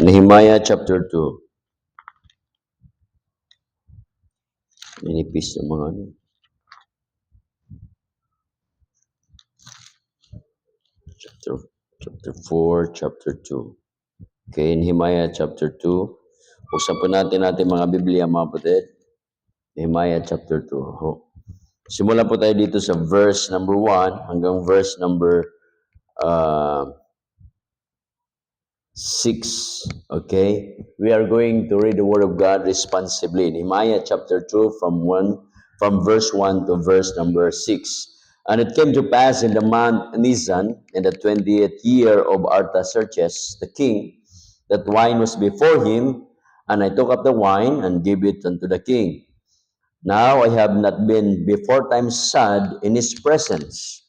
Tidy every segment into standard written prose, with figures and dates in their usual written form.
Nehemiah chapter 2. Minipis ng mga ano. Chapter, chapter 4, chapter 2. Okay, Nehemiah chapter 2. Buksan po natin mga Biblia, mga kapatid. Nehemiah chapter 2. Simula po tayo dito sa verse number 1 hanggang verse number 6. Okay? We are going to read the Word of God responsibly. Nehemiah chapter 2 from verse 1 to verse number 6. And it came to pass in the month Nisan, in the 20th year of Artaxerxes the king, that wine was before him, and I took up the wine and gave it unto the king. Now I have not been before time sad in his presence.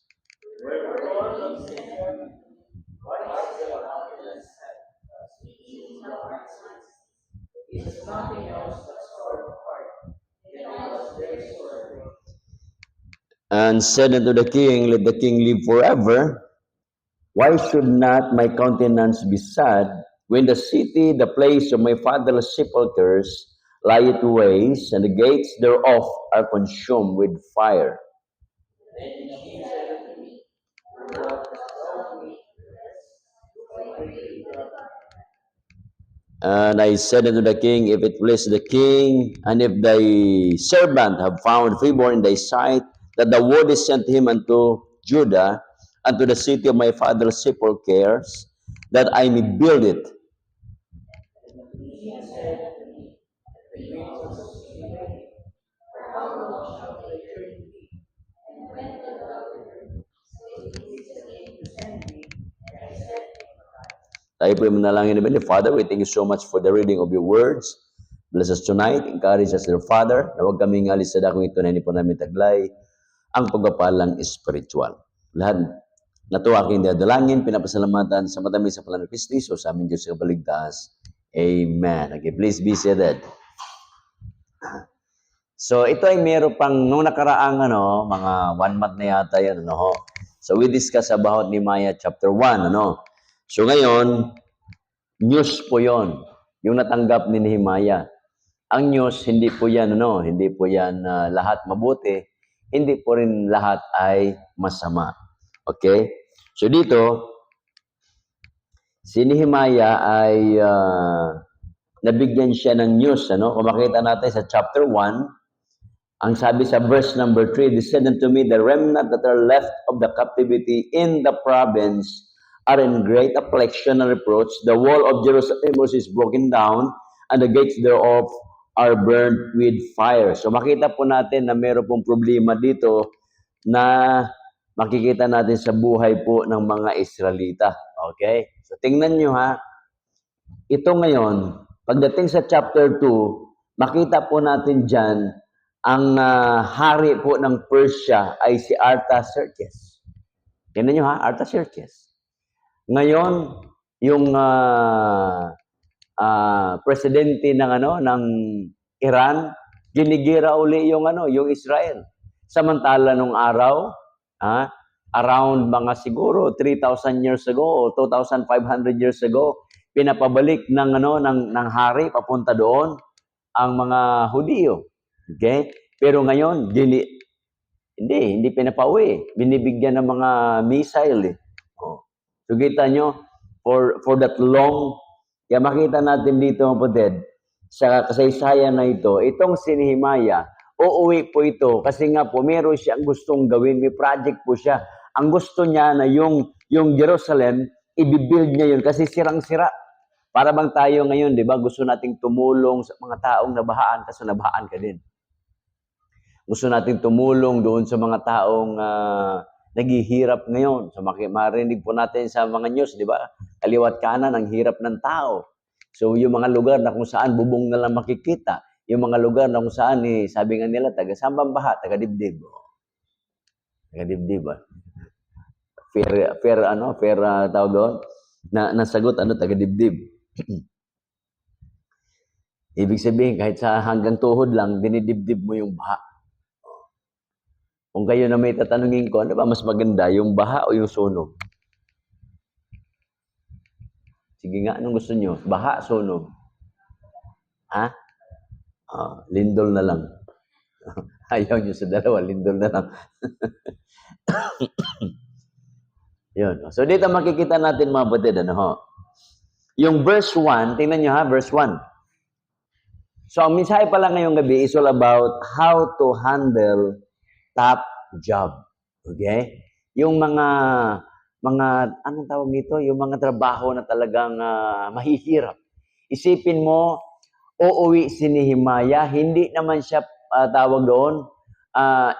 And said unto the king, let the king live forever. Why should not my countenance be sad when the city, the place of my father's sepulchres, lieth waste, and the gates thereof are consumed with fire? And I said unto the king, if it please the king, and if thy servant have found favor in thy sight, that the word is sent him unto Judah, unto the city of my father's sepulchres, that I may build it. Tayo po yung manalangin namin. Father, we thank you so much for the reading of your words. Bless us tonight. Encourage us, dear Father, na huwag kaming alis sa dakong ito na hindi po namin taglay ang pagpapalang spiritual. Lahat na ito aking dadalangin, pinapasalamatan sa matamis sa Panginoon Kristo, sa aming Diyos sa kabaligtas. Amen. Okay, please be seated. So, ito ay meron pang, nung nakaraang, mga 1 month na yata yan, So, we discuss about Nehemiah chapter 1, So, ngayon, news po yon, yung natanggap ni Nehemiah. Ang news, hindi po yan, hindi po yan lahat mabuti, hindi po rin lahat ay masama. Okay? So, dito, si Nehemiah ay nabigyan siya ng news, Kung makita natin sa chapter 1, ang sabi sa verse number 3, they said unto me, the remnant that are left of the captivity in the province are in great affliction and reproach. The wall of Jerusalem is broken down, and the gates thereof are burned with fire. So makita po natin na meron pong problema dito na makikita natin sa buhay po ng mga Israelita. Okay? So tingnan nyo ha, ito ngayon, pagdating sa chapter 2, makita po natin dyan, ang hari po ng Persia ay si Artaxerxes. Tingnan nyo ha, Artaxerxes. Ngayon, yung presidente ng Iran, ginigira uli yung Israel. Samantala nung araw, around mga siguro 3,000 years ago o 2,500 years ago, pinapabalik ng hari papunta doon ang mga Hudiyo. Okay? Pero ngayon, hindi pinapauwi. Binibigyan ng mga missile. So kita nyo, for that long, kaya makita natin dito, kapatid, sa kasaysayan na ito, itong si Nehemiah, uuwi po ito kasi nga po, meron siyang gustong gawin, may project po siya. Ang gusto niya na yung Jerusalem, i-build niya yun kasi sirang-sira. Para bang tayo ngayon, di ba, gusto nating tumulong sa mga taong nabahaan kasi nabahaan ka din. Gusto nating tumulong doon sa mga taong naghihirap ngayon. So marinig po natin sa mga news, di ba? Kaliwat kanan ang hirap ng tao. So yung mga lugar na kung saan bubong na lang makikita, yung mga lugar na kung saan, sabi nga nila, taga Sambang Baha, taga Dibdib. Taga Dibdib, fair tawag doon? Nasagot, taga Dibdib. Ibig sabihin, kahit sa hanggang tuhod lang, dinidibdib mo yung baha. Kung kayo na may tatanungin ko, ano ba mas maganda, yung baha o yung sunog? Sige nga, anong gusto nyo? Baha, sunog? Ha? Lindol na lang. Ayaw nyo sa dalawa, lindol na lang. Yun. So dito makikita natin mga batid, ano ho? Yung verse 1, tingnan nyo ha, verse 1. So ang mensahe pala ngayong gabi is all about how to handle top job. Okay? Yung mga anong tawag nito? Yung mga trabaho na talagang mahihirap. Isipin mo, uuwi si Nehemiah, hindi naman siya tawag doon,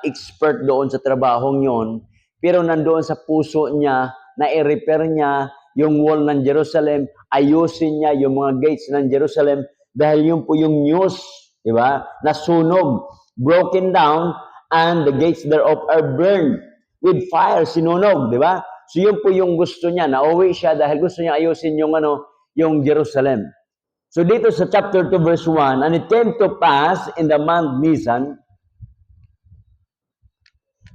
expert doon sa trabahong yon, pero nandoon sa puso niya, na i-repair niya yung wall ng Jerusalem, ayusin niya yung mga gates ng Jerusalem, dahil yun po yung news, di ba? Nasunog, broken down, and the gates thereof are burned with fire, sinunog, di ba? So yun po yung gusto niya, nauwi siya dahil gusto niya ayusin yung yung Jerusalem. So dito sa chapter 2 verse 1, and it came to pass in the month Nisan,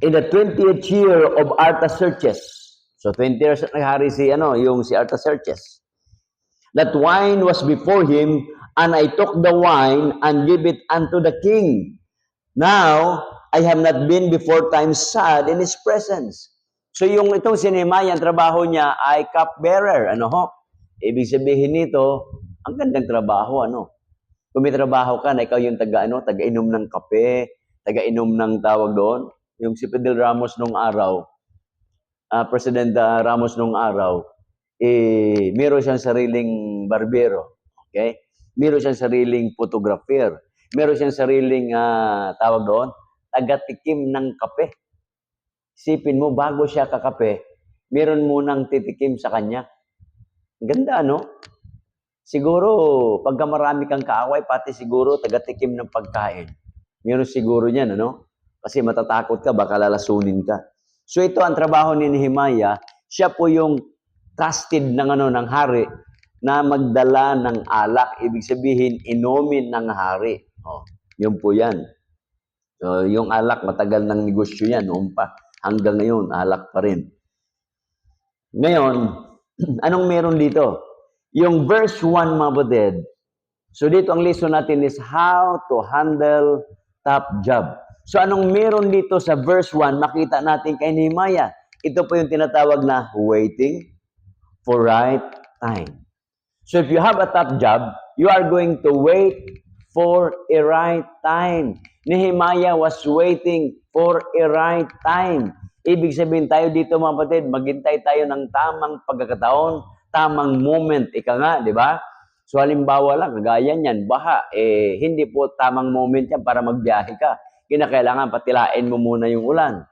in the 20th year of Artaxerxes. So 20 years naghari si si Artaxerxes. That wine was before him, and I took the wine and gave it unto the king. Now I have not been before time sad in his presence. So itong si Nehemiah, ang trabaho niya ay cupbearer. Ibig sabihin nito, ang gandang trabaho, Kung may trabaho ka na ikaw yung taga-inom ng kape, taga-inom ng tawag doon, yung si Fidel Ramos nung araw, President Ramos nung araw, meron siyang sariling barbero, okay? Meron siyang sariling photographer, meron siyang sariling tawag doon, taga-tikim ng kape. Isipin mo, bago siya kakape, meron munang titikim sa kanya. Ganda, Siguro, pagka marami kang kaaway, pati siguro taga-tikim ng pagkain. Meron siguro niyan, Kasi matatakot ka, baka lalasunin ka. So ito ang trabaho ni Nehemiah. Siya po yung trusted ng hari na magdala ng alak. Ibig sabihin, inumin ng hari. Yun po yan. So, yung alak, matagal ng negosyo yan. Noon pa. Hanggang ngayon, alak pa rin. Ngayon, anong meron dito? Yung verse 1, mga batid. So dito ang lesson natin is how to handle top job. So anong meron dito sa verse 1, makita natin kay Nehemiah. Ito po yung tinatawag na waiting for right time. So if you have a top job, you are going to wait for a right time. Nehemiah was waiting for a right time. Ibig sabihin tayo dito mga kapatid, maghintay tayo ng tamang pagkakataon, tamang moment. Ika nga, di ba? So halimbawa lang, kagaya niyan, baha, hindi po tamang moment yan para magbiyahe ka. Kinakailangan patilain mo muna yung ulan.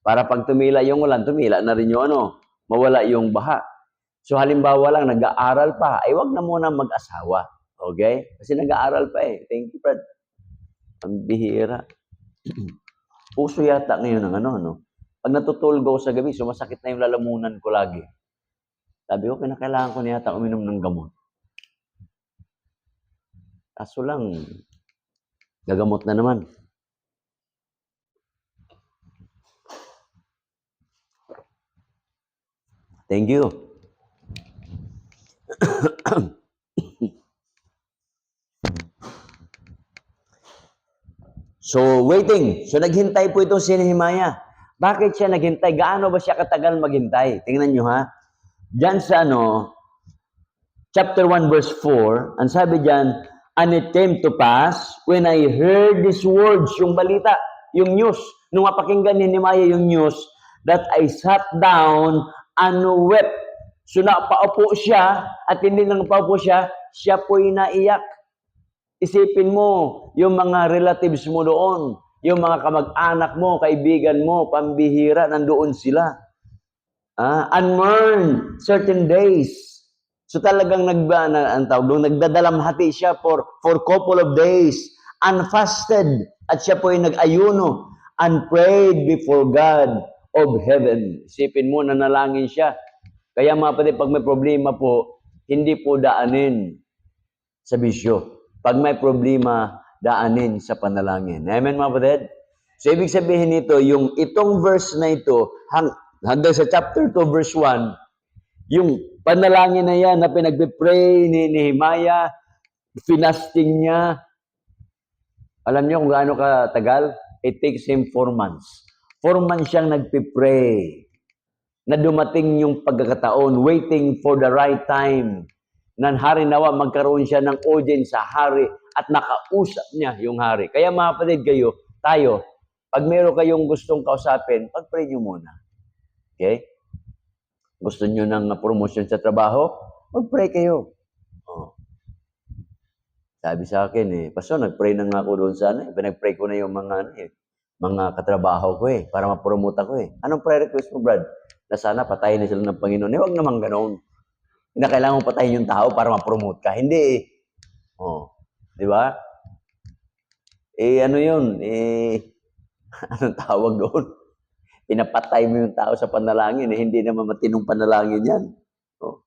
Para pag tumila yung ulan, tumila na rin yung mawala yung baha. So halimbawa lang, nag-aaral pa, ay wag na muna mag-asawa. Okay? Kasi nag-aaral pa eh. Thank you, Brad. Ang bihira. Puso yata ngayon ng Pag natutulog ako sa gabi, sumasakit na yung lalamunan ko lagi. Sabi ko, kinakailangan ko na yata uminom ng gamot. Kaso lang, gagamot na naman. Thank you. So, waiting. So, naghintay po itong si Nehemiah. Bakit siya naghintay? Gaano ba siya katagal maghintay? Tingnan nyo ha. Diyan sa chapter 1 verse 4, ang sabi diyan, and it came to pass when I heard these words, yung balita, yung news, nung mapakinggan ni Nehemiah yung news, that I sat down and wept. So napaupo siya, at hindi lang napaupo siya, siya po'y naiyak. Isipin mo, yung mga relatives mo doon, yung mga kamag-anak mo, kaibigan mo, pambihira, nandoon sila. And mourn certain days. So talagang nagdadalamhati siya for couple of days, and fasted, at siya po ay nag-ayuno, and prayed before God of heaven. Isipin mo, nanalangin siya. Kaya mga kapatid, pag may problema po, hindi po daanin sa bisyo. Pag may problema, daanin sa panalangin. Amen mga kapatid? So ibig sabihin nito, itong verse na ito, hanggang sa chapter 2 verse 1, Yung panalangin na yan na pinagpipray ni Nehemiah, finasting niya, alam niyo kung gaano katagal? It takes him 4 months. 4 months siyang nagpipray na dumating yung pagkakataon, waiting for the right time na hari nawa magkaroon siya ng audience sa hari at nakausap niya yung hari. Kaya mga kapatid tayo, pag meron kayong gustong kausapin, pag-pray niyo muna. Okay? Gusto niyo ng promotion sa trabaho? Mag-pray kayo. Oh. Sabi sa akin Pastor, nag-pray na nga ako doon sa pinag-pray ko na yung mga katrabaho ko para ma-promote ako Anong prayer request mo, Brad? Na sana patayin na sila ng Panginoon. Huwag naman ganoon. Hindi na kailangan mo patayin yung tao para ma-promote ka. Hindi Oh. Di ba? Ano yun? Anong tawag doon? Pinapatay mo yung tao sa panalangin. Hindi naman matinong panalangin yan. Oh.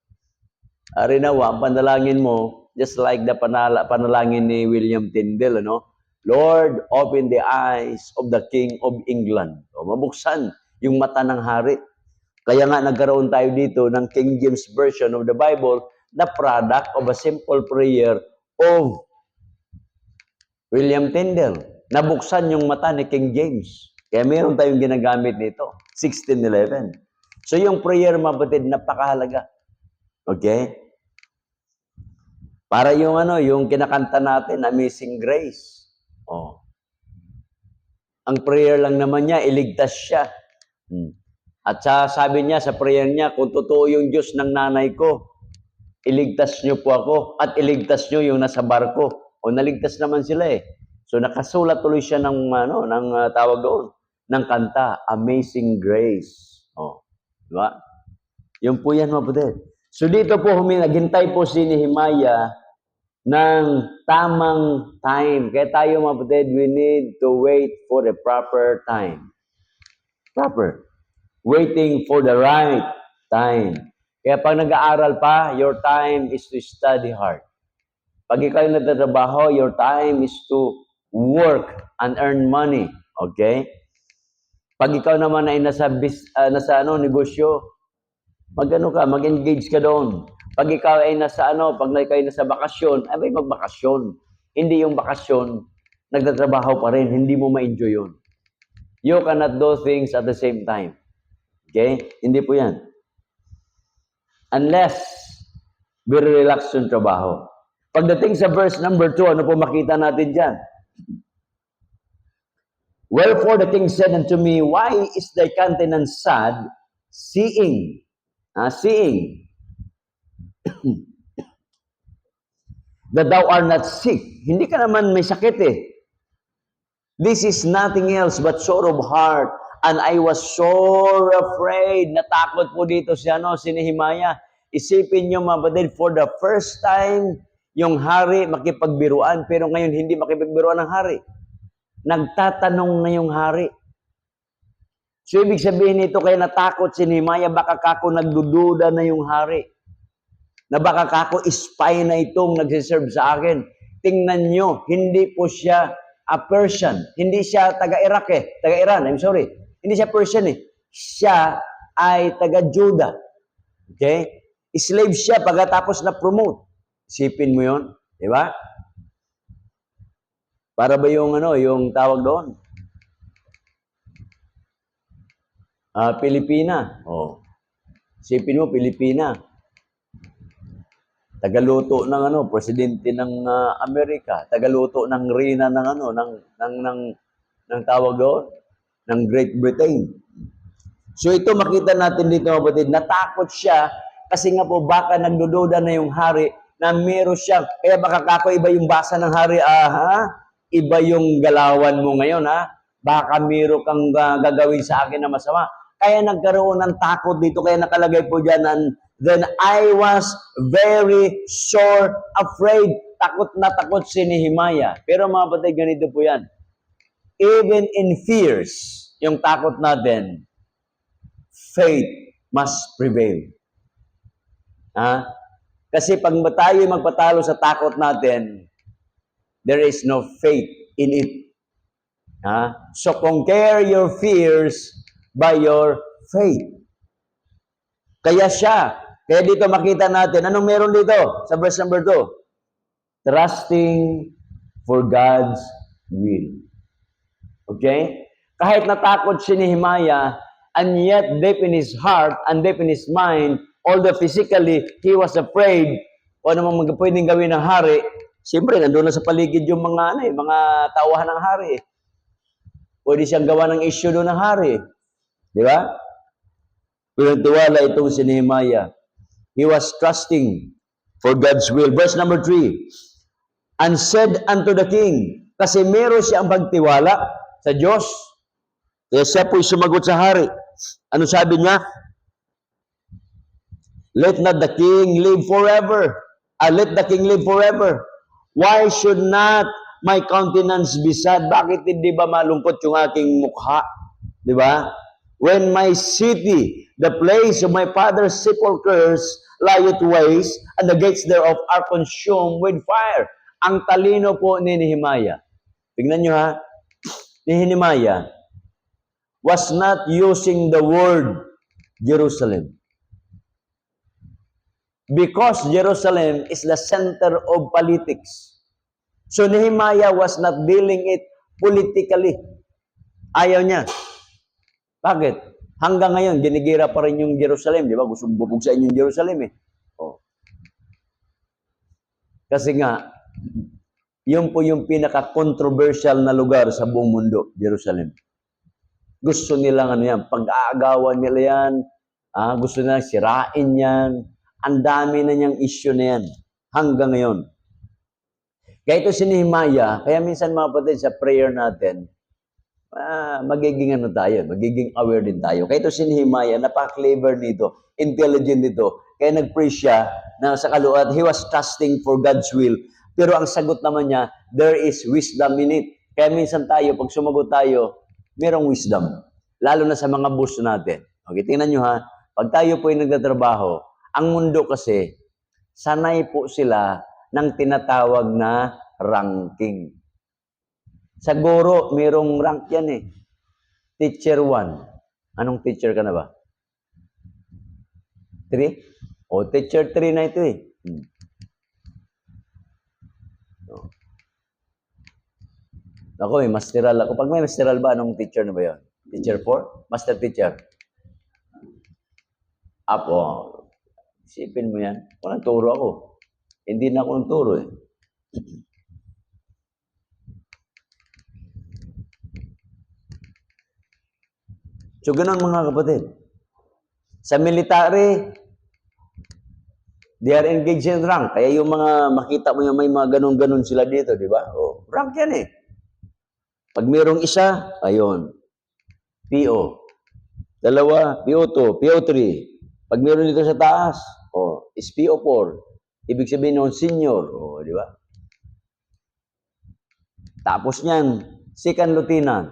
Ari nawa, ang panalangin mo, just like the panalangin ni William Tyndale, Lord, open the eyes of the King of England. Mabuksan yung mata ng hari. Kaya nga nagkaroon tayo dito ng King James Version of the Bible, the product of a simple prayer of William Tyndale. Nabuksan yung mata ni King James. Kaya meron tayong ginagamit nito, 1611. So yung prayer, mabatid, napakahalaga. Okay? Para yung yung kinakanta natin, Amazing Grace. Ang prayer lang naman niya, iligtas siya. At sabi niya sa prayer niya, kung totoo yung Diyos ng nanay ko, iligtas niyo po ako at iligtas niyo yung nasa barko. Naligtas naman sila So nakasulat tuloy siya ng tawag doon, ng kanta, Amazing Grace. Diba? Yun po yan, mabuti. So dito po naghintay po si Nehemiah ng tamang time. Kaya tayo, mabuti, we need to wait for the proper time. Proper. Waiting for the right time. Kaya pag nag-aaral pa, your time is to study hard. Pag ikaw yung nagtatrabaho, your time is to work and earn money. Okay? Pag ikaw naman ay nasa negosyo, mag-engage ka doon. Pag ikaw ay pag ikaw ay nasa bakasyon, magbakasyon. Hindi yung bakasyon, nagtatrabaho pa rin, hindi mo ma-enjoy yun. You cannot do things at the same time. Okay? Hindi po yan. Unless, very relaxed yung trabaho. Pagdating sa verse number 2, ano po makita natin dyan? Wherefore the king said unto me, why is thy countenance sad, seeing that thou art not sick? Hindi ka naman may sakit This is nothing else but sorrow of heart. And I was so afraid. Natakot po dito si Nehemiah. Isipin nyo, mga kapatid, for the first time, yung hari makipagbiruan, pero ngayon hindi makipagbiruan ng hari. Nagtatanong na yung hari. So, ibig sabihin nito, kaya natakot si Nehemiah, baka kako nagdududa na yung hari. Na baka kako spy na itong nagsiserve sa akin. Tingnan nyo, hindi po siya a Persian. Hindi siya taga-Iraq taga-Iran, I'm sorry. Hindi siya Persian Siya ay taga-Judah. Okay? Slave siya pagkatapos na-promote. Isipin mo yon, di ba? Para ba yung yung tawag doon? Pilipina. Isipin mo, Pilipina. Tagaluto ng presidente ng Amerika, tagaluto ng reyna ng tawag doon, ng Great Britain. So ito makita natin dito, kapatid, natakot siya kasi nga po baka nagdududa na yung hari na meron siya, kaya baka kako iba yung basa ng hari, iba yung galawan mo ngayon, baka meron kang gagawin sa akin na masama. Kaya nagkaroon ng takot dito, kaya nakalagay po dyan, then I was very sore afraid. Takot na takot si Nehemiah. Pero mga kapatid, ganito po yan. Even in fears, yung takot natin, faith must prevail. Kasi pag tayo magpatalo sa takot natin, there is no faith in it. So conquer your fears by your faith. Kaya siya, Kaya dito makita natin, anong meron dito sa verse number 2? Trusting for God's will. Okay? Kahit natakot si Nehemiah, and yet deep in his heart and deep in his mind, although physically he was afraid o ano mang pwedeng gawin ng hari, siyempre nandun na sa paligid yung mga tauhan ng hari. Pwede siyang gawa ng issue doon ng hari. Di ba? Pero tiwala itong si Nehemiah. He was trusting for God's will. Verse number 3. And said unto the king, kasi meron siyang pagtiwala sa Diyos. Kaya siya po'y sumagot sa hari. Ano sabi niya? Let not the king live forever. Let the king live forever. Why should not my countenance be sad? Bakit hindi ba malungkot yung aking mukha? Di ba? When my city, the place of my father's sepulchres, lieth waste, and the gates thereof are consumed with fire. Ang talino po ni Nehemiah. Tingnan nyo ha. Ni Nehemiah was not using the word Jerusalem. Because Jerusalem is the center of politics. So Nehemiah was not dealing it politically. Ayaw niya. Bakit? Hanggang ngayon, ginigira pa rin yung Jerusalem. Di ba? Gusto bubugsain yung Jerusalem eh. Oh. Kasi nga, yun po yung pinaka-controversial na lugar sa buong mundo, Jerusalem. Gusto nilang ano yan, pag-aagawan nila yan, gusto nilang sirain yan, ang dami na niyang issue na yan, hanggang ngayon. Kaya ito si Nehemiah, kaya minsan mga kapatid sa prayer natin, magiging ano tayo, magiging aware din tayo. Kaya ito si Nehemiah, napaka-clever nito, intelligent nito, kaya nag-pray siya na sa kaluat, he was trusting for God's will. Pero ang sagot naman niya, there is wisdom in it. Kaya minsan tayo, pag sumagot tayo, merong wisdom. Lalo na sa mga boss natin. Okay, tingnan nyo ha. Pag tayo po ay nagtatrabaho, ang mundo kasi, sanay po sila ng tinatawag na ranking. Sa guro, merong rank yan eh. Teacher 1. Anong teacher ka na ba? 3? O, teacher 3 na ito eh. Ako, may masteral ako. Pag may masteral ba, anong teacher na ba yun? Teacher 4? Master teacher? Apo. Isipin mo yan. Walang turo ako. Hindi na ako ng turo eh. So, ganun mga kapatid. Sa military, they are engaged in rank. Kaya yung mga, makita mo yung may mga ganun-ganun sila dito, di ba? O, rank yan eh. Pag mayroong isa, ayun, PO. Dalawa, PO2, PO3. Pag mayroon dito sa taas, is PO4. Ibig sabihin nun, senior. Di ba? Tapos niyan, second lieutenant,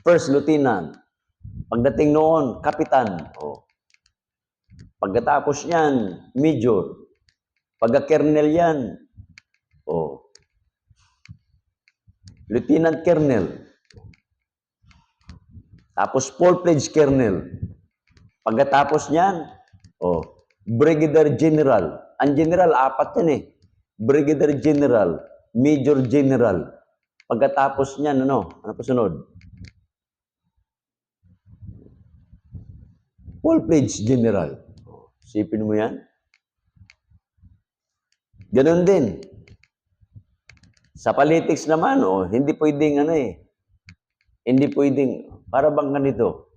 first lieutenant. Pagdating noon, kapitan. Pagkatapos niyan, major. Pagka-colonel yan, lieutenant colonel. Tapos full-fledged colonel. Pagkatapos niyan, brigadier general. Ang general, 4 yan eh. Brigadier general, major general. Pagkatapos niyan, ano pa sunod? Full-fledged general. Sipin mo yan. Ganon din. Sa politics naman, hindi pwedeng hindi pwedeng, para bang ganito.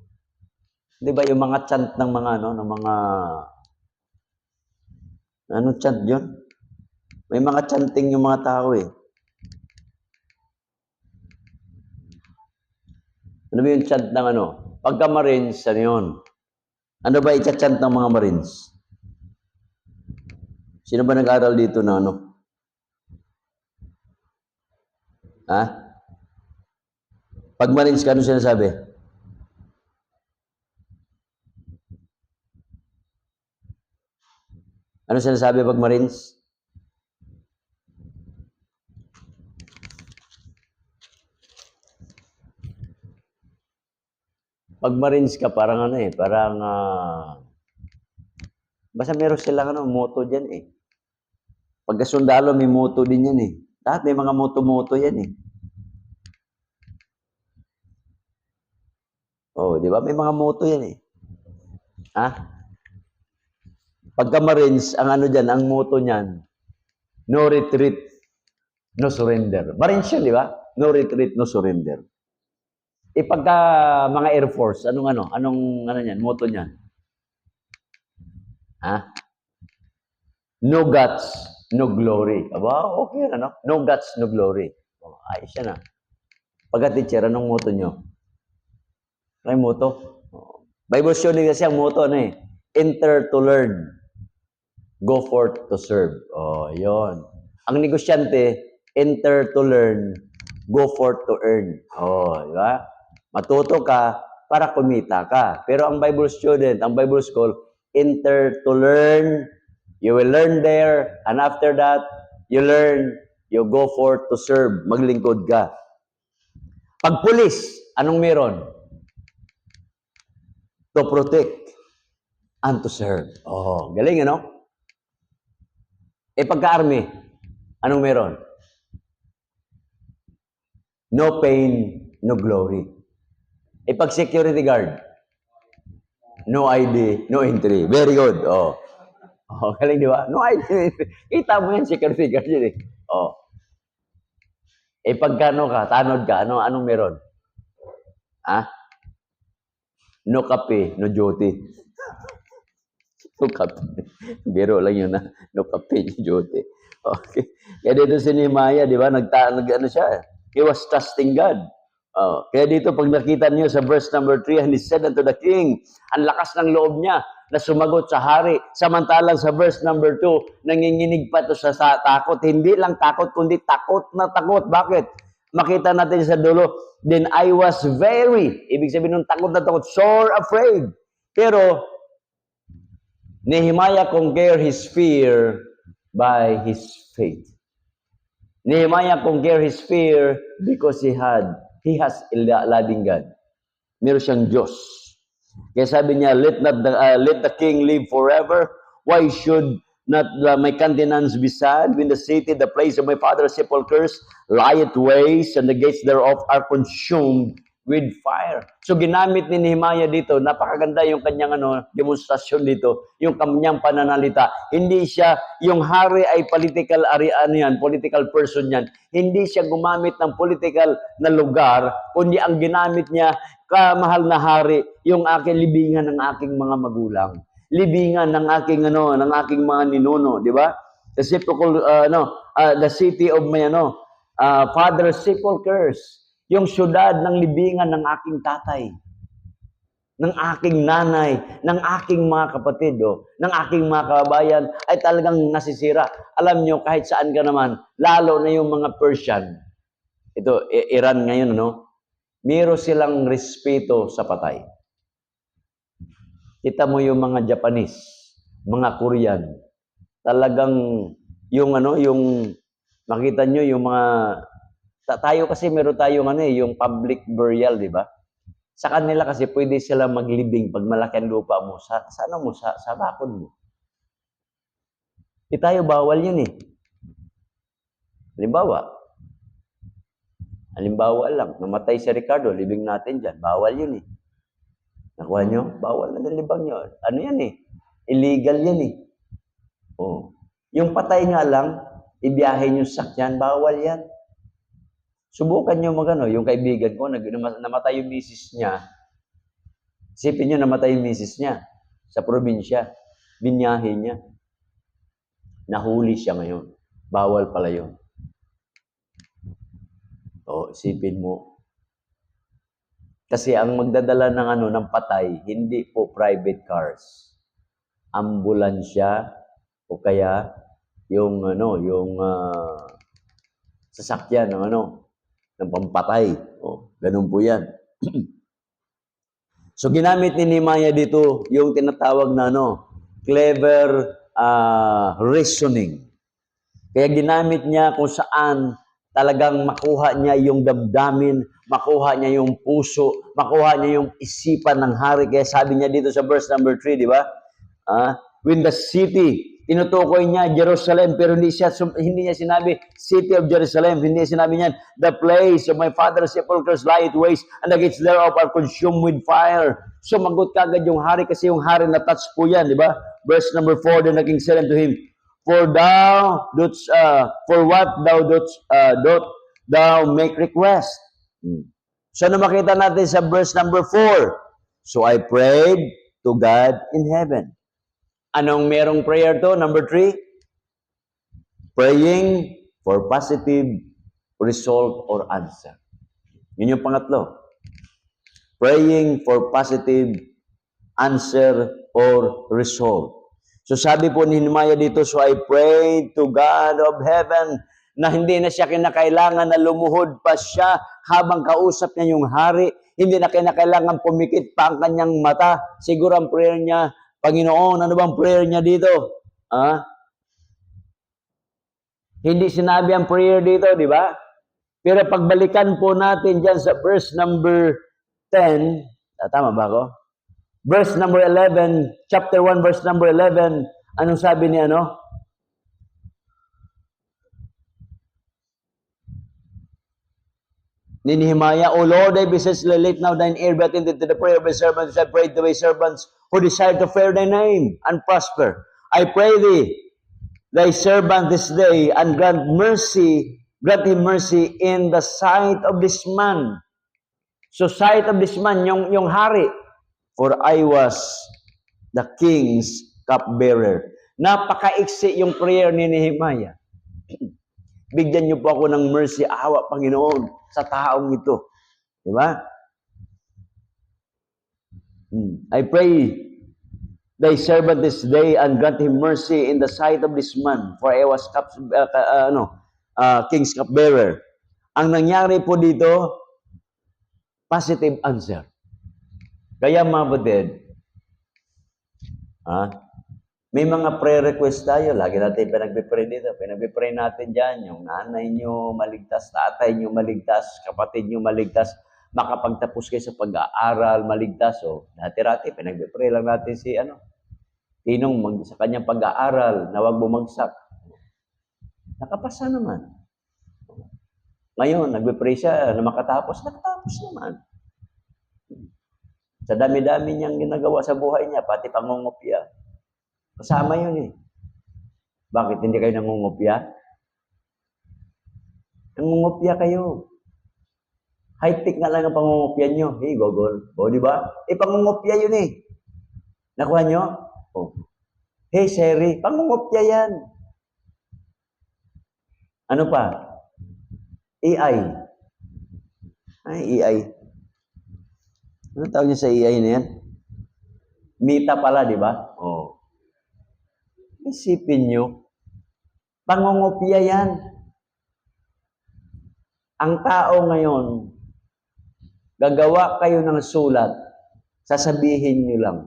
Di ba yung mga chant ng mga, ano chant yun? May mga chanting yung mga tao eh. Ano ba yung chant ng Pagka Marines, ano yun? Ano ba i-chant ng mga Marines? Sino ba nag-aral dito na Ha? Pag Marines ka, ano sinasabi? Ano sinasabi pag Marines? Pag Marines ka, parang parang Basta meron silang moto diyan eh. Pagka sundalo may moto din yan eh. Lahat may mga moto-moto yan eh. Oh, di ba? May mga moto yan eh. Ha? Pagka Marines, ang diyan, ang moto niyan, no retreat, no surrender. Marines yun, di ba? No retreat, no surrender. Pagka mga Air Force, anong niyan, moto niyan? Ha? No guts, no glory. Aba, okay yan, No guts, no glory. Oh, ayos yan Pagka teacher, anong moto nyo? Ano yung moto? Oh. Bible study kasi ang moto, Enter to learn, go forth to serve. Oh, yon. Ang negosyante, enter to learn, go forth to earn. Oh, di ba? Matuto ka para kumita ka. Pero ang Bible student, ang Bible school, enter to learn, you will learn there, and after that, you learn, you go forth to serve, maglingkod ka. Pag pulis, anong meron? To protect and to serve. Oh, galing pagka-army, anong meron? No pain, no glory. Pag security guard, no ID, no entry. Very good. Oh, galing di ba? No ID. Kita mo yan, security guard yun eh. Oh. Pagka tanod ka, anong meron? No kape, no duty. No kape. Biro lang yun no kape, no duty. Okay. Kaya dito si Nehemiah, di ba? Siya. He was trusting God. Kaya dito, pag nakita niyo sa verse number 3, and he said unto the king, ang lakas ng loob niya na sumagot sa hari. Samantalang sa verse number 2, nanginginig pa to sa takot. Hindi lang takot, kundi takot na takot. Bakit? Makita natin sa dulo, then I was very, ibig sabihin ng takot na takot, sore afraid. Pero, Nehemiah conquered his fear by his faith. Nehemiah conquered his fear because he has a loving God. Meron siyang Diyos. Kaya sabi niya, let the king live forever. Why should not my countenance be sad when the city, the place of my father's sepulchres, lieth waste, and the gates thereof are consumed with fire. So ginamit ni Nehemiah dito, napakaganda yung kanyang demonstrasyon dito, yung kanyang pananalita. Hindi siya, yung hari ay political political person yan. Hindi siya gumamit ng political na lugar, kundi ang ginamit niya, kamahal na hari, yung aking libingan ng aking mga magulang. Libingan ng aking ng aking mga ninuno, di ba? The city of my father's sepulchres. Yung syudad ng libingan ng aking tatay, ng aking nanay, ng aking mga kapatid, ng aking mga kababayan, ay talagang nasisira. Alam nyo, kahit saan ka naman, lalo na yung mga Persian, ito, Iran ngayon, meron silang respeto sa patay. Kita mo yung mga Japanese, mga Korean, talagang yung makita nyo yung mga tayo kasi meron tayong yung public burial, di ba? Sa kanila kasi pwede sila maglibing pag malaki ang lupa mo. Sa bakod mo. Tayo bawal yun eh. Halimbawa lang, namatay si Ricardo, libing natin dyan. Bawal yun eh. Nakuha nyo? Bawal na libang nyo. Ano yan eh? Illegal yan eh. Oh. Yung patay nga lang, ibiyahe nyo sa sakyan, bawal yan. Subukan nyo yung kaibigan ko, namatay yung misis niya. Isipin nyo, namatay yung misis niya sa probinsya. Binyahe niya. Nahuli siya ngayon. Bawal pala yun. Isipin mo. Kasi ang magdadala ng patay, hindi po private cars. Ambulansya o kaya yung sasakyan ng pampatay. Ganun po yan. So, ginamit ni Nehemiah dito yung tinatawag na clever reasoning. Kaya ginamit niya kung saan talagang makuha niya yung damdamin, makuha niya yung puso, makuha niya yung isipan ng hari. Kaya sabi niya dito sa verse number 3, di ba? when the city, tinutukoy niya Jerusalem, pero hindi niya sinabi city of Jerusalem, hindi niya sinabi niyan, the place of my father's sepulchres lie it waste, and the gates thereof are consumed with fire. Sumagot kagad yung hari, kasi yung hari na touch po yan, di ba? Verse number 4, then the king said unto him, for what thou dost thou make request. So na makita natin sa verse number 4. So I prayed to God in heaven. Anong merong prayer to? Number 3, praying for positive result or answer. Yun yung pangatlo. Praying for positive answer or result. So sabi po ni Nehemiah dito, so I prayed to God of heaven, na hindi na siya kinakailangan na lumuhod pa siya habang kausap niya yung hari. Hindi na kinakailangan pumikit pa ang kanyang mata. Siguro ang prayer niya, Panginoon, ano bang prayer niya dito? Hindi sinabi ang prayer dito, di ba? Pero pagbalikan po natin dyan sa verse number 10, tama ba ako? Verse number 11, chapter 1, verse number 11, anong sabi ni ano? Ni Nehemiah, O Lord, I beseech thee, let now thine ear be attentive to the prayer of thy servants, I pray to thy servants who desire to fear thy name and prosper. I pray thee, thy servant this day, and grant him mercy in the sight of this man. So sight of this man, yung hari. For I was the king's cupbearer. Napakaiksi yung prayer ni Nehemiah. Bigyan niyo po ako ng mercy, awa, Panginoon, sa taong ito. Di ba? I pray thy servant this day and grant him mercy in the sight of this man, for I was king's cupbearer. Ang nangyari po dito, positive answer. Kaya mga batid, may mga prayer request tayo. Lagi natin pinagpipray dito. Pinagpipray natin dyan. Yung nanay nyo maligtas, tatay nyo maligtas, kapatid nyo maligtas, makapagtapos kayo sa pag-aaral, maligtas. So, dati-rati, pinagpipray lang natin si Tinong sa kanyang pag-aaral na huwag bumagsak. Nakapasa naman. Ngayon, nagpipray siya na nakatapos naman. Sa dami-dami niyang ginagawa sa buhay niya, pati pangungopya. Kasama yun eh. Bakit hindi kayo nangungopya? Nangungopya kayo. High-tech na lang ang pangungopya niyo. Hey, Google. O, di ba? Pangungopya yun eh. Nakuha niyo? Oh. Hey, Siri. Pangungopya yan. Ano pa? AI. AI. Ano tawag niya sa AI na yan? Meta pala, di ba? Oh. Isipin nyo, pangungopya yan. Ang tao ngayon, gagawa kayo ng sulat, sasabihin nyo lang.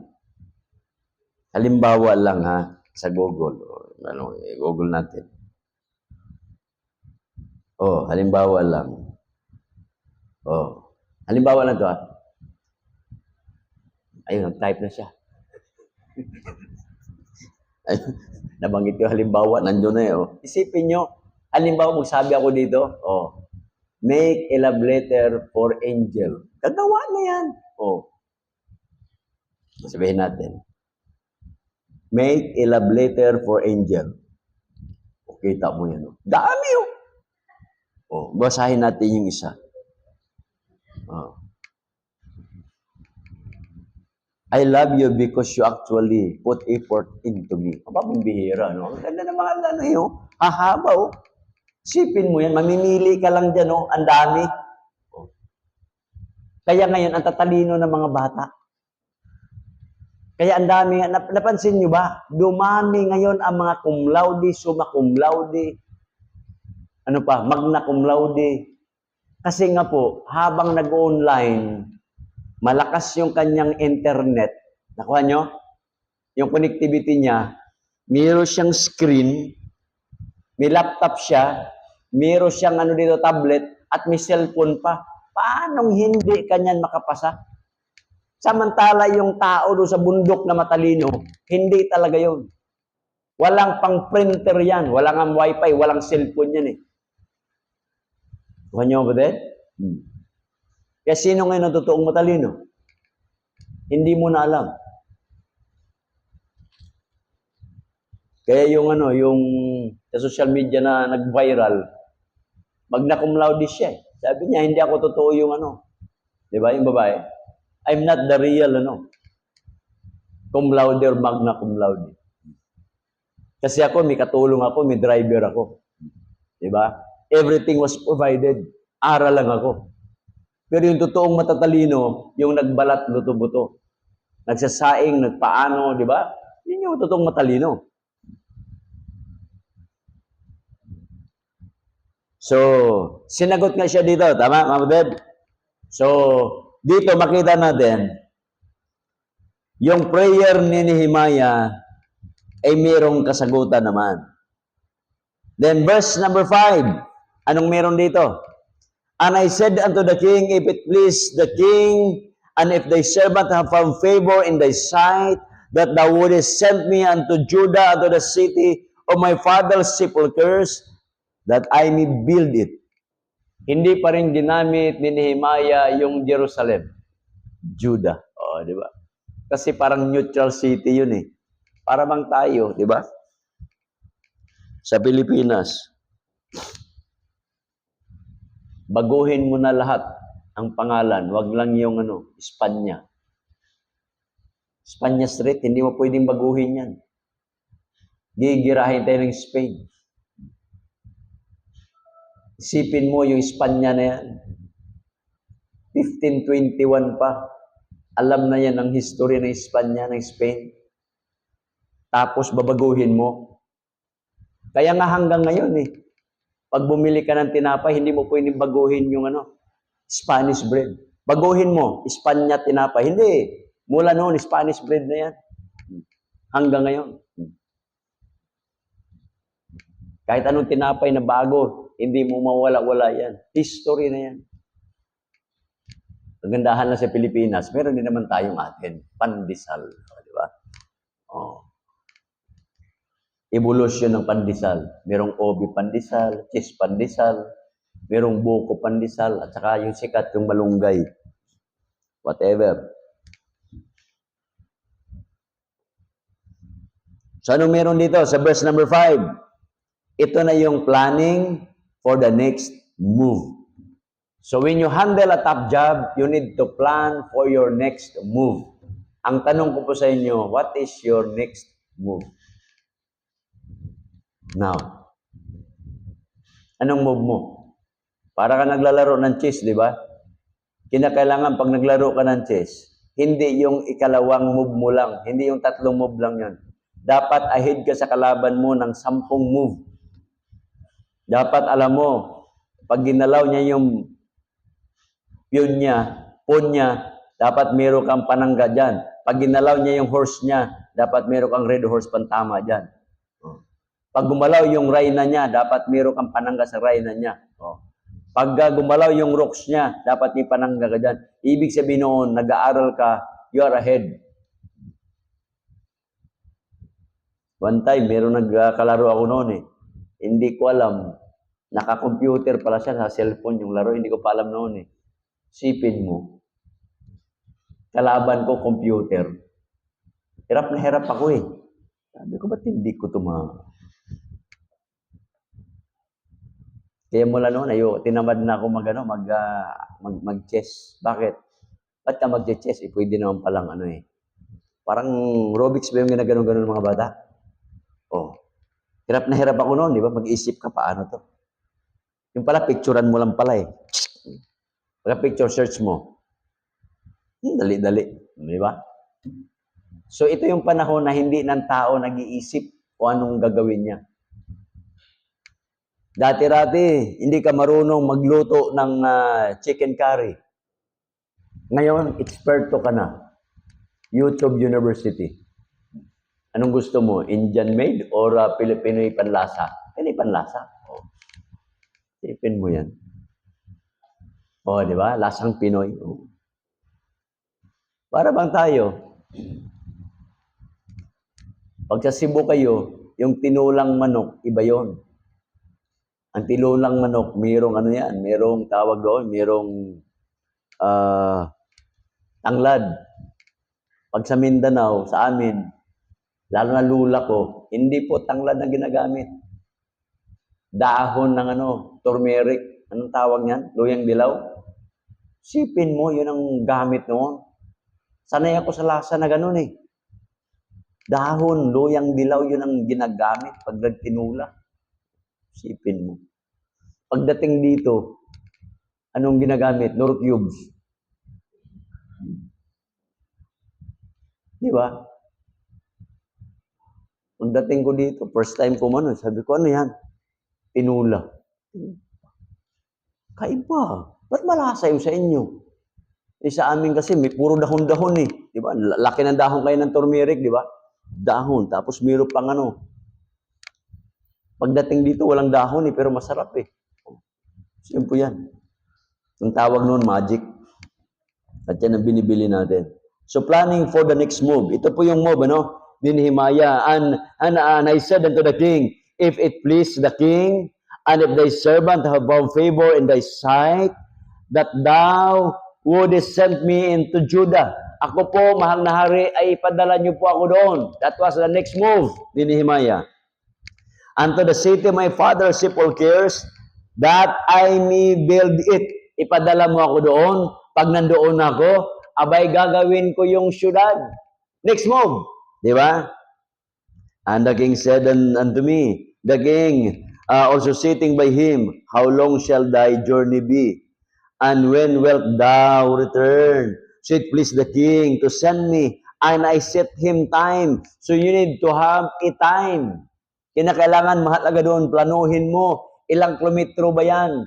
Halimbawa lang sa Google. Google natin. Halimbawa lang. Halimbawa lang to Ayun, type na siya. Ayun, nabanggit ko halimbawa, nandoon na Isipin nyo, halimbawa magsabi ako dito, make a love letter for angel. Gagawa na yan. Sabihin natin. Make a love letter for angel. Kita mo yan. Dami basahin natin yung isa. I love you because you actually put effort into me. Ang bihira, no? Ang ganda ng mga hahaba, Sipin mo yan, mamimili ka lang dyan, ang dami. Kaya ngayon, ang tatalino ng mga bata. Kaya ang dami, napansin nyo ba? Dumami ngayon ang mga cum laude, summa cum laude, magna cum laude. Kasi nga po, habang nag-online, malakas yung kanyang internet. Nakuha nyo? Yung connectivity niya, mayroon siyang screen, may laptop siya, mayroon siyang tablet, at may cellphone pa. Paanong hindi kanyan makapasa? Samantala yung tao doon sa bundok na matalino, hindi talaga yun. Walang pang printer yan, walang ang wifi, walang cellphone yan eh. Kuha niyo ba din? Kaya sino ngayon ang totoong matalino? Hindi mo na alam. Kaya yung yung sa social media na nag-viral, magna cum laude siya. Sabi niya, hindi ako totoo yung Di ba, yung babae? I'm not the real cum laude or magna cum laude. Kasi ako, may katulong ako, may driver ako. Di ba? Everything was provided. Aral lang ako. Pero yung totoong matatalino, yung nagbalat luto-buto. Nagsasaing, nagpaano, di ba? Yun yung totoong matalino. So, sinagot nga siya dito. Tama, mga kapatid? So, dito makita natin, yung prayer ni Nehemiah ay mayroong kasagutan naman. Then verse number 5, anong meron dito? And I said unto the king, if it please the king, and if thy servant have found favor in thy sight, that thou wouldest send me unto Judah, unto the city of my father's sepulchres, that I may build it. Hindi pa rin ginamit ni Nehemiah yung Jerusalem. Judah. O, di ba? Kasi parang neutral city yun eh. Para bang tayo, di ba? Sa Pilipinas. Baguhin mo na lahat ang pangalan. Wag lang yung Espanya. Espanya Street, hindi mo pwedeng baguhin yan. Gigirahin tayo ng Spain. Isipin mo yung Espanya na yan. 1521 pa. Alam na yan ang history ng Espanya, ng Spain. Tapos babaguhin mo. Kaya nga hanggang ngayon pag bumili ka ng tinapay, hindi mo pwedeng baguhin yung Spanish bread. Baguhin mo, Espanya tinapay. Hindi. Mula noon, Spanish bread na yan. Hanggang ngayon. Kahit anong tinapay na bago, hindi mo mawala-wala yan. History na yan. Kagandahan lang sa Pilipinas, meron din naman tayong atin, pandesal. Di ba? Oh. Evolution ng pandesal. Merong obi pandesal, cheese pandesal, merong buko pandesal, at saka yung sikat, yung malunggay. Whatever. So, ano meron dito? Sa verse number 5, ito na yung planning for the next move. So, when you handle a tough job, you need to plan for your next move. Ang tanong ko po sa inyo, what is your next move? Now, anong move mo? Para ka naglalaro ng chess, di ba? Kinakailangan pag naglaro ka ng chess, hindi yung ikalawang move mo lang, hindi yung tatlong move lang yan. Dapat ahead ka sa kalaban mo ng 10 move. Dapat alam mo, pag ginalaw niya yung pawn niya, dapat meron kang panangga dyan. Pag ginalaw niya yung horse niya, dapat meron kang red horse pantama dyan. Pag gumalaw yung reyna niya, dapat meron kang panangga sa reyna niya. Pag gumalaw yung rooks niya, dapat may panangga ka dyan. Ibig sabihin noon, nag-aaral ka, you are ahead. One time, meron nagkalaro ako noon Hindi ko alam. Naka-computer pala siya sa cellphone yung laro. Hindi ko pa alam noon Sipin mo. Kalaban ko, computer. Hirap na hirap ako Sabi ko, ba't hindi ko Kaya mula noon, tinamad na ako mag-chess. Bakit? Ba't ka mag-chess? Pwede naman palang Parang Rubik's ba yung ginaganon-ganon ng mga bata? Hirap na hirap ako noon, di ba? Mag-isip ka, paano to? Yung pala, picturean mo lang pala Pagka-picture search mo. Dali-dali. Di ba? So, ito yung panahon na hindi ng tao nag-iisip kung anong gagawin niya. Dati-rati, hindi ka marunong magluto ng chicken curry. Ngayon, eksperto ka na. YouTube University. Anong gusto mo? Indian made or Pinoy panlasa? Pinoy panlasa. Isipin mo yan. Di ba? Lasang Pinoy. Para bang tayo, pag sa Cebu kayo, yung tinulang manok, iba yon. Ang tinulang manok, mayroong ano yan, mayroong tawag doon, mayroong tanglad. Pag sa Mindanao, sa amin, lalo na lula ko, hindi po tanglad na ginagamit. Dahon ng turmeric, anong tawag niyan? Luyang dilaw. Sipin mo, yun ang gamit noon. Sanay ako sa lasa na ganun eh. Dahon, luyang dilaw, yun ang ginagamit pag nagtinula. Sipin mo. Pagdating dito, anong ginagamit? Nor cubes. Di ba? Pagdating ko dito, first time ko man, sabi ko, ano yan? Tinula. Kaiba. Ba't malasa yung sa inyo? Sa amin kasi, may puro dahon-dahon eh. Di ba? Laki ng dahon kayo ng turmeric, di ba? Dahon. Tapos meron pang Pagdating dito, walang dahon eh, pero masarap eh. Simple yan. Ang tawag noon, magic. At yan ang binibili natin. So, planning for the next move. Ito po yung move, ni Nehemiah. And I said unto the king, if it please the king, and if thy servant have found favor in thy sight, that thou wouldest send me into Judah. Ako po, mahal na hari, ay ipadala niyo po ako doon. That was the next move ni Nehemiah. Unto the city my father sepulchres, that I may build it. Ipadala mo ako doon. Pag nandoon ako, abay gagawin ko yung syudad. Next move. Di ba? And the king said unto me, the king also sitting by him, how long shall thy journey be? And when wilt thou return? So it pleased the king to send me, and I set him time. So you need to have a time. Kinakailangan mahalaga doon, planuhin mo, ilang kilometro ba yan?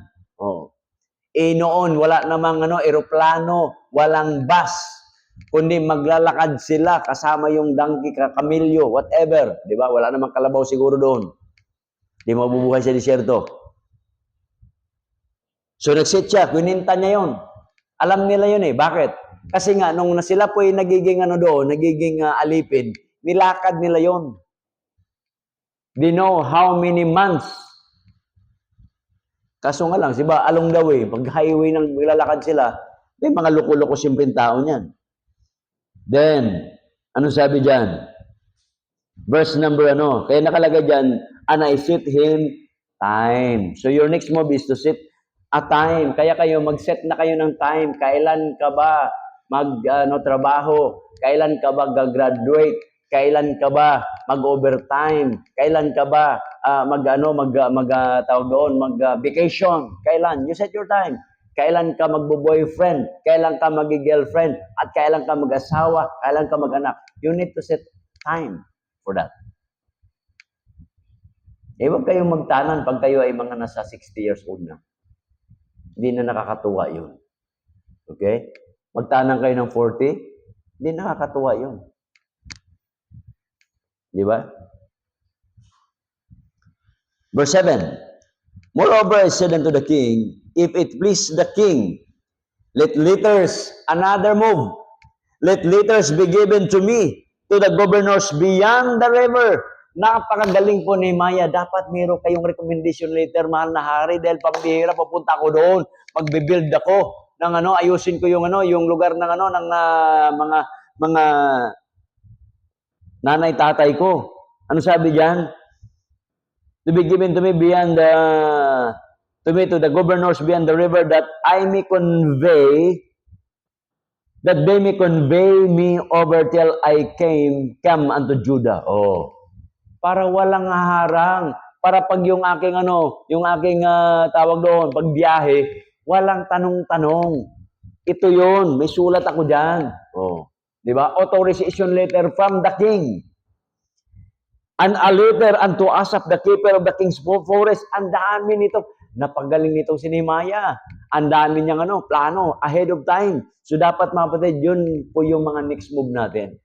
Noon, wala namang eroplano, walang bus, kundi maglalakad sila kasama yung donkey, kamilyo, whatever. Di ba? Wala namang kalabaw siguro doon. Di mabubuhay sa disyerto. So nagsit siya, kuninta niya yun. Alam nila yun eh. Bakit? Kasi nga, nung sila po yung nagiging nagiging alipin, nilakad nila yun. They know how many months. Kaso nga lang, diba, along the way, pag highway nang maglalakad sila, may mga loko-loko simpleng tao niyan. Then, ano sabi diyan? Verse number kaya nakalagay diyan, and I set him time. So your next move is to set a time. Kaya kayo, mag-set na kayo ng time. Kailan ka ba trabaho? Kailan ka ba gagraduate? Kailan ka ba mag-overtime? Kailan ka ba mag-vacation? Kailan? You set your time. Kailan ka magbo-boyfriend? Kailan ka mag-girlfriend? At kailan ka mag-asawa? Kailan ka mag-anak? You need to set time for that. Huwag kayong magtanan pag kayo ay mga nasa 60 years old na. Hindi na nakakatuwa yun. Okay? Magtanan kayo ng 40, hindi nakakatuwa yun. Di ba? Verse 7. Moreover, I said unto the king, if it please the king, let letters, another move, let letters be given to me, to the governors beyond the river. Napakagaling po ni Maya. Dapat meron kayong recommendation letter, mahal na hari, dahil pambihira, papunta ako doon, magbe-build ako ng ayusin ko yung yung lugar ng ng mga nanay tatay ko. Ano sabi diyan? To be given to me beyond to the governors beyond the river, that I may convey, that they may convey me over till I come unto Judah. Para walang harang, para pag yung aking tawag doon, pagbiyahe, walang tanong-tanong. Ito yun, may sulat ako diyan. Di ba? Authorization letter from the king. And a letter unto Asaph, the keeper of the king's forest. Ang dami nito. Napagaling nitong si Nehemiah. Ang dami niyang plano, ahead of time. So dapat mga kapatid, yun po yung mga next move natin.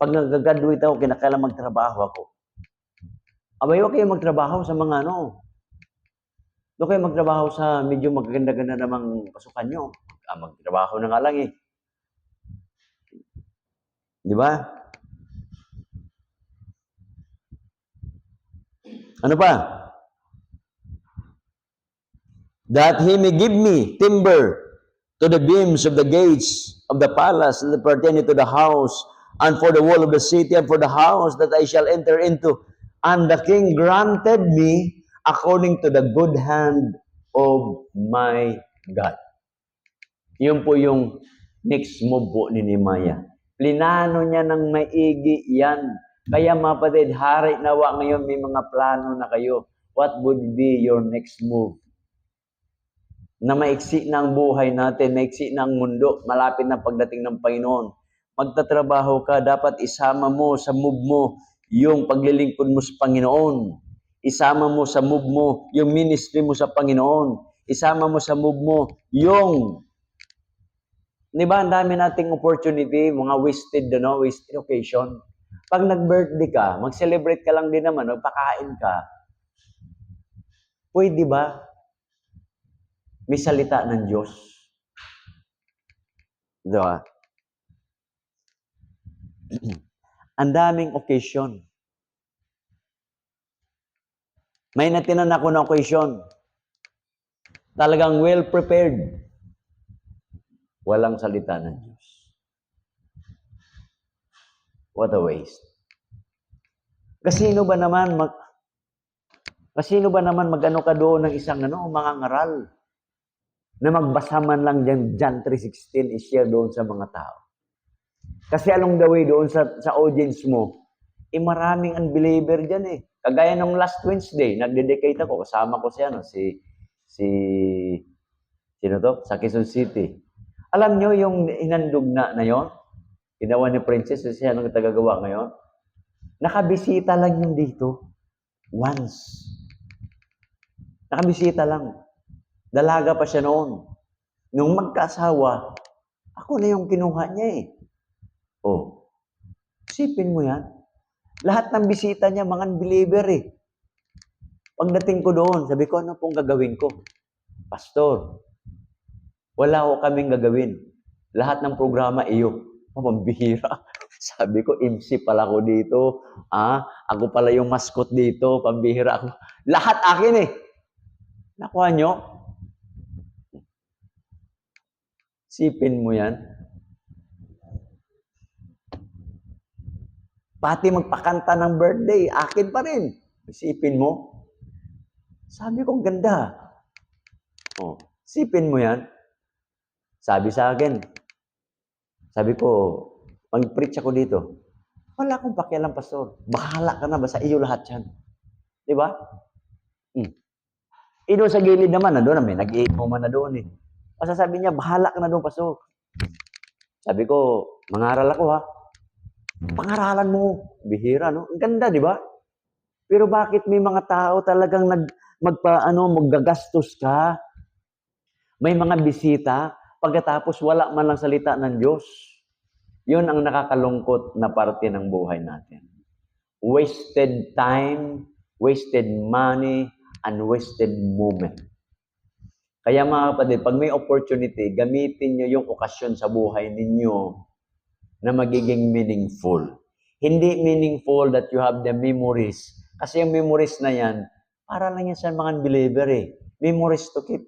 Pag nag-graduate ako, kinakailangan magtrabaho ako. Abay, huwag kayo magtrabaho sa mga huwag kayo magtrabaho sa medyo magaganda-ganda namang pasukan nyo. Magtrabaho na nga lang eh. Di ba? Ano pa? That he may give me timber to the beams of the gates of the palace that pertaining to the house, and for the wall of the city, and for the house that I shall enter into. And the king granted me according to the good hand of my God. Yun po yung next move po ni Nehemiah. Plinano niya ng maigi yan. Kaya mga kapatid, hari nawa ngayon may mga plano na kayo. What would be your next move? Na maiksi na ang buhay natin, maiksi na ang mundo, malapit na pagdating ng Panginoon. Magtatrabaho ka, dapat isama mo sa move mo yung paglilingkod mo sa Panginoon. Isama mo sa move mo yung ministry mo sa Panginoon. Isama mo sa move mo yung, di ba, ang dami nating opportunity, mga wasted occasion. Pag nag-birthday ka, mag-celebrate ka lang din naman, magpakain ka. Pwede ba? May salita ng Diyos. Diba? Ang daming occasion. May natinan ako na occasion. Talagang well prepared. Walang salita ng Diyos. What a waste. Kasino ba naman mag-ano ka doon ng isang mga ngaral na magbasa man lang dyan, John 3:16 i-share doon sa mga tao. Kasi along the way doon sa audience mo, maraming unbeliever dyan eh. Kagaya nung last Wednesday, nagdedicate ako, kasama ko sino to? Sa Quezon City. Alam nyo yung hinandog na yon? Ginawa ni Princess, siya nang tagagawa ngayon. Nakabisita lang yun dito. Once. Nakabisita lang. Dalaga pa siya noon. Nung magkaasawa, ako na yung kinuha niya eh. Oh, isipin mo yan. Lahat ng bisita niya, mga unbeliever eh. Pagdating ko doon, sabi ko, ano pong gagawin ko? Pastor, wala ko kaming gagawin. Lahat ng programa, iyo. Pambihira. Sabi ko, MC pala ko dito. Ako pala yung mascot dito. Pambihira ako. Lahat akin eh. Nakuha nyo? Sipin mo yan. Pati magpakanta ng birthday, akin pa rin. Sipin mo. Sabi ko, ganda. Oh, sipin mo yan. Sabi sa akin, sabi ko, mag-preach ako dito. Wala akong pakialam, pastor. Bahala ka na, basta iyo lahat yan. Di ba? Doon sa gilid naman, doon may nag-iinuman na doon eh. Basta sabi niya, bahala ka na doon, pastor. Sabi ko, mangaral ako ha. Pangaralan mo. Bihira, no? Ang ganda, di ba? Pero bakit may mga tao talagang maggagastos ka? May mga bisita, pagkatapos wala man lang salita ng Diyos. Yun ang nakakalungkot na parte ng buhay natin. Wasted time, wasted money, and wasted moment. Kaya mga kapatid, pag may opportunity, gamitin nyo yung okasyon sa buhay ninyo na magiging meaningful. Hindi meaningful that you have the memories. Kasi yung memories na yan, para lang yan sa mga unbeliever eh. Memories to keep.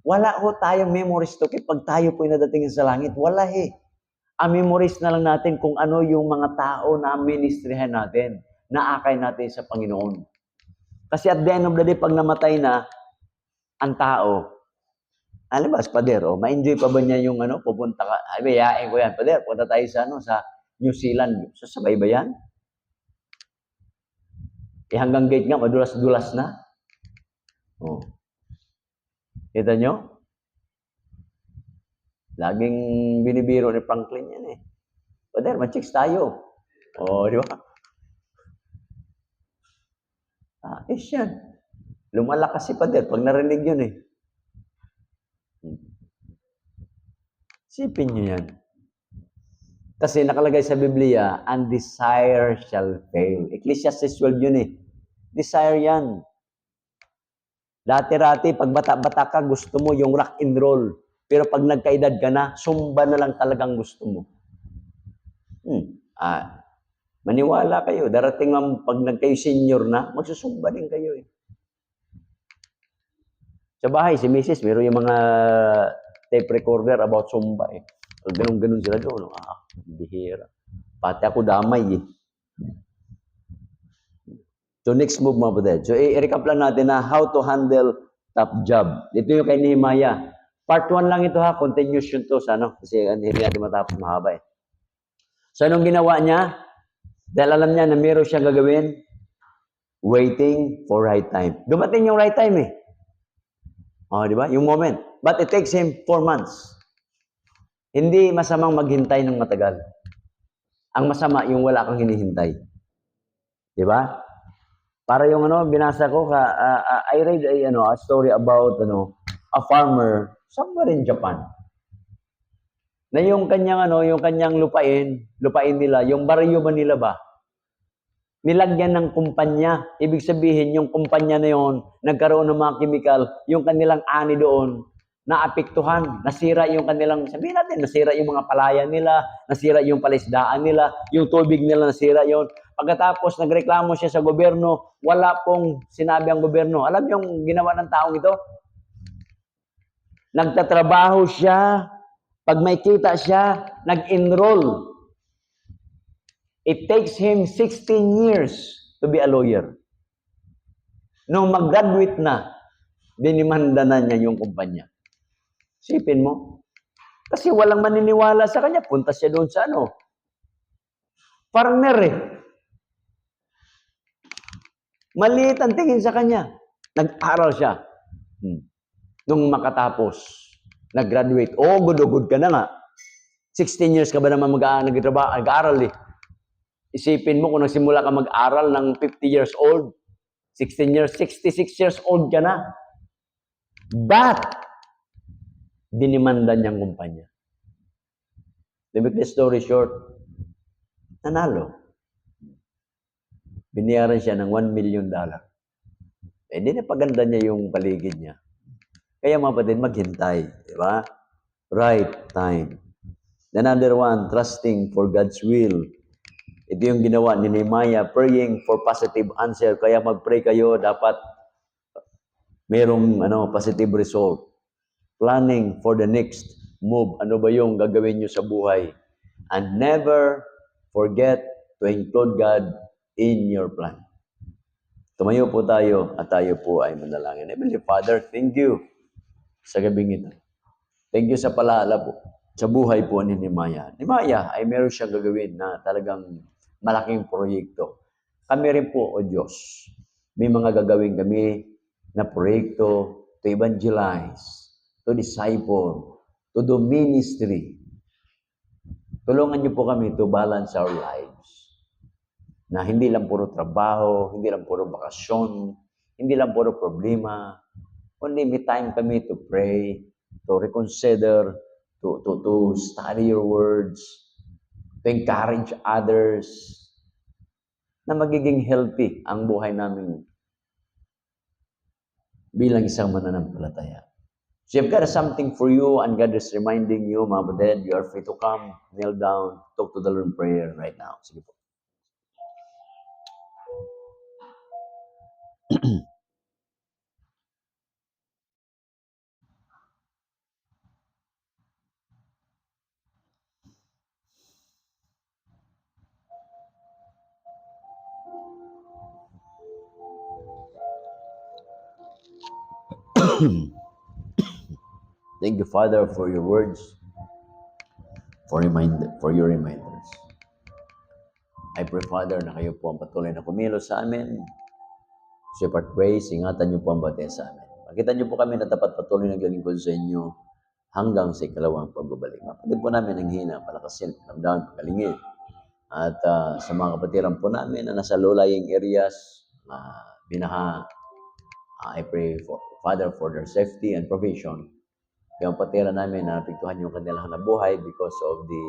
Wala ho tayong memories to keep pag tayo po nadating sa langit. Wala eh. Ang memories na lang natin kung ano yung mga tao na ministrihan natin, na akay natin sa Panginoon. Kasi at the end of the day, pag namatay na ang tao, alam ba, Pader, ma-enjoy pa ba niya yung pupunta ka? Ay, bayain ko yan. Pader, punta tayo sa New Zealand. Sasabay ba yan? Hanggang gate nga, madulas-dulas na. Oh. Kita nyo? Laging binibiro ni Franklin yan eh. Pader, ma-chicks tayo. Di ba? Yan. Lumalakas si Pader pag narinig yun eh. Sipin nyo yan. Kasi nakalagay sa Biblia, and desire shall fail. Ecclesiastes 12 yun eh. Desire yan. Dati-rati, pag bata-bata ka, gusto mo yung rock and roll. Pero pag nagkaedad ka na, sumba na lang talagang gusto mo. Ah, maniwala kayo, darating ang pag nagkayo senior na, magsusumba din kayo eh. Sa bahay, si Mrs. meron yung mga tape recorder about sumba eh. So, ganun-ganun sila doon. Bihira. Pati ako damay eh. So next move mga kapatid. So i-recap lang natin na how to handle tough job. Ito yung kay Nehemiah. Part 1 lang ito ha, continuation to sa ano, kasi hindi natin matapos mahaba eh. So anong ginawa niya? Dahil alam niya na meron siyang gagawin, waiting for right time. Dumating yung right time eh. Oh, di ba? Yung moment. But it takes him 4 months. Hindi masamang maghintay ng matagal. Ang masama, yung wala kang hinihintay. Di ba? Para yung ano, binasa ko, I read a story about a farmer somewhere in Japan. Na yung kanyang lupain nila, yung Barrio Manila ba? Nilagyan ng kumpanya. Ibig sabihin, yung kumpanya na yon nagkaroon ng mga chemical, yung kanilang ani doon, naapektuhan, nasira yung kanilang, sabihin natin, nasira yung mga palaya nila, nasira yung palisdaan nila, yung tubig nila nasira yon. Pagkatapos nagreklamo siya sa gobyerno, wala pong sinabi ang gobyerno. Alam niyo yung ginawa ng taong ito? Nagtatrabaho siya, pag may kita siya, nag-enroll. It takes him 16 years to be a lawyer. Nung mag-graduate na, dinimanda na niya yung kumpanya. Sipin mo. Kasi walang maniniwala sa kanya. Punta siya doon sa farmer eh. Maliit ang tingin sa kanya. Nag-aral siya. Nung makatapos, nag-graduate. Good ka na nga. 16 years ka ba naman nag-aaral eh. Isipin mo kung nagsimula ka mag-aral ng 50 years old, 16 years, 66 years old ka na. But, dinimanda niyang kumpanya. To make the story short, nanalo. Biniyaran siya ng $1 million. Hindi na paganda niya yung paligid niya. Kaya mga kapatid, maghintay. Di ba? Right time. Another one, trusting for God's will. Ito yung ginawa ni Nehemiah, praying for positive answer. Kaya mag-pray kayo, dapat merong positive result. Planning for the next move. Ano ba yung gagawin nyo sa buhay? And never forget to include God in your plan. Tumayo po tayo at tayo po ay manalangin. Heavenly Father, thank you sa gabing ito. Thank you sa palaala po sa buhay po ni Nehemiah. Nehemiah ay meron siyang gagawin na talagang malaking proyekto. Kami rin po, O Diyos, may mga gagawin kami na proyekto to evangelize, to disciple, to do ministry. Tulungan niyo po kami to balance our lives. Na hindi lang puro trabaho, hindi lang puro bakasyon, hindi lang puro problema. Only may time kami to pray, to reconsider, to study your words, to encourage others, na magiging healthy ang buhay namin bilang isang mananampalataya. So if God has something for you and God is reminding you, mga kapatid, you are free to come, kneel down, talk to the Lord in prayer right now. Sige po. Thank you, Father, for your words, for your reminders. I pray, Father, na kayo po ang patuloy na kumilos sa amin. Shepherd ways, ingatan niyo po ang bate sa amin. Makita niyo po kami na tapat patuloy naglilingkod sa inyo hanggang sa ikalawang pagbabalik. Mapatid po namin ang hina, palakasin, kalamdaman, pagalingin. At sa mga kapatiran po namin na nasa low-lying areas, binaha, I pray, Father, for their safety and provision. Yung patira namin na napiktuhan yung kanilang nabuhay because of the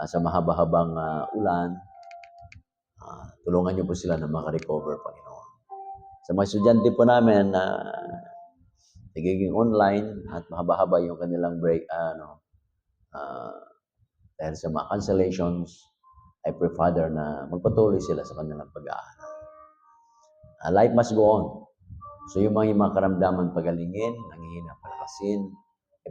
sa mahaba-habang ulan. Tulungan niyo po sila na makarecover, Panginoon. Sa mga estudyante po namin na nagiging online at mahaba-haba yung kanilang break dahil sa mga cancellations, I pray, Father, na magpatuloy sila sa kanilang pag-aaral. Life must go on. So yung mga karamdaman pagalingin, nanghihina palakasin,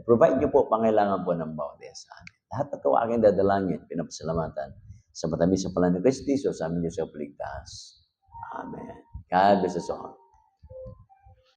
provide niyo po pangailangan po ng bawat isa sa amin. Lahat na ito aking dadalangin, pinapasalamatan sa matamis sa pangalan ni Kristo, sa amin Diyos sa paligtas. Amen. God bless us all.